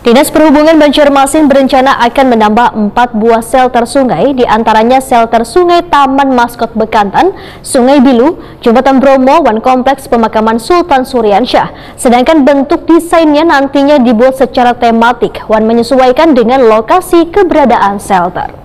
Dinas Perhubungan Banjarmasin berencana akan menambah 4 buah shelter sungai, diantaranya shelter Sungai Taman Maskot Bekantan, Sungai Bilu, Jembatan Bromo, One Kompleks Pemakaman Sultan Suryansyah. Sedangkan bentuk desainnya nantinya dibuat secara tematik, Wan menyesuaikan dengan lokasi keberadaan shelter.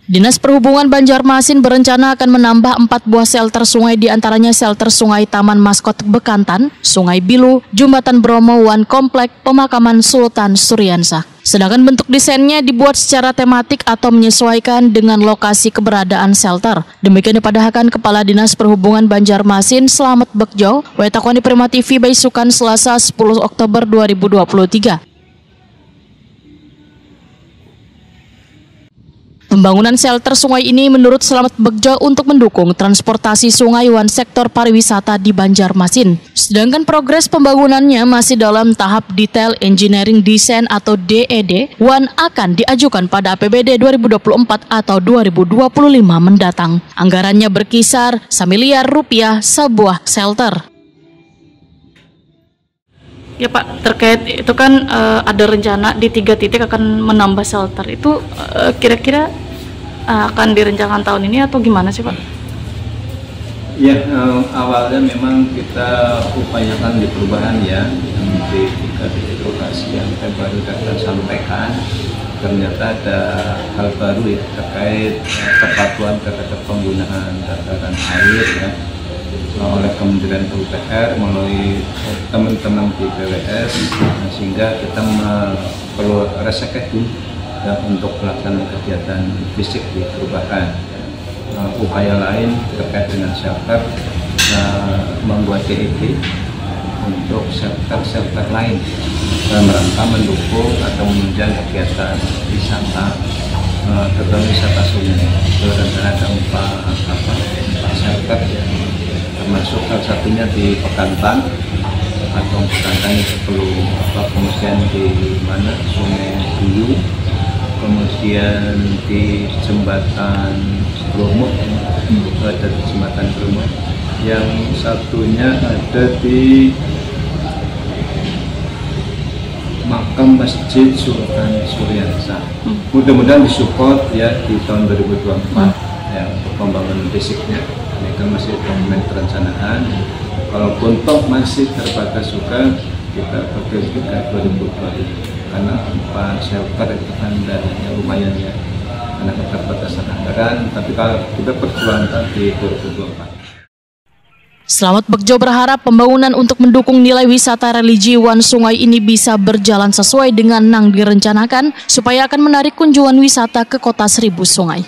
Dinas Perhubungan Banjarmasin berencana akan menambah 4 buah shelter sungai, diantaranya shelter Sungai Taman Maskot Bekantan, Sungai Bilu, Jembatan Bromo, One Kompleks Pemakaman Sultan Suryansyah. Sedangkan bentuk desainnya dibuat secara tematik atau menyesuaikan dengan lokasi keberadaan shelter. Demikian dipadahkan Kepala Dinas Perhubungan Banjarmasin Slamet Bekjo, Wetakoni Prima TV Baisukan Selasa 10 Oktober 2023. Pembangunan shelter sungai ini menurut Slamet Bekjo untuk mendukung transportasi sungai wan sektor pariwisata di Banjarmasin. Sedangkan progres pembangunannya masih dalam tahap detail engineering design atau DED, wan akan diajukan pada APBD 2024 atau 2025 mendatang. Anggarannya berkisar Rp1 miliar sebuah shelter. Ya Pak, terkait itu kan ada rencana di 3 titik akan menambah shelter. Itu kira-kira akan direncanakan tahun ini atau gimana sih Pak? Ya, awalnya memang kita upayakan di perubahan ya, di 3 titik lokasi yang baru kita sampaikan. Ternyata ada hal baru ya terkait kepatuhan terhadap penggunaan tataran air ya, oleh Kementerian PUPR melalui teman-teman di BWS, sehingga kita perlu reschedule ya, untuk pelaksanaan kegiatan fisik di perubahan. Upaya lain terkait dengan shelter, membuat DED untuk shelter lain dalam rangka mendukung atau menunjang kegiatan wisata, terutama wisata sungai. Rencana ada 4 shelter ya, termasuk salah satunya di Bekantan atau Bekantan itu perlu kemudian di mana Sungai Bilu, kemudian di Jembatan Bromo, itu ada di Jembatan Bromo, yang satunya ada di Makam Masjid Sultan Suryansyah. Mudah-mudahan disupport ya di tahun 2024 ya, untuk pembangunan fisiknya. Ini kan masih dokumen perencanaan. Kalaupun toh masih terbatas juga, kita perkirakan 2020 karena 4 shelter itu kan dananya lumayan ya, karena keterbatasan anggaran. Tapi kalau kita perjuangkan di 2024. Slamet Bekjo berharap pembangunan untuk mendukung nilai wisata religi wan sungai ini bisa berjalan sesuai dengan yang direncanakan supaya akan menarik kunjungan wisata ke Kota Seribu Sungai.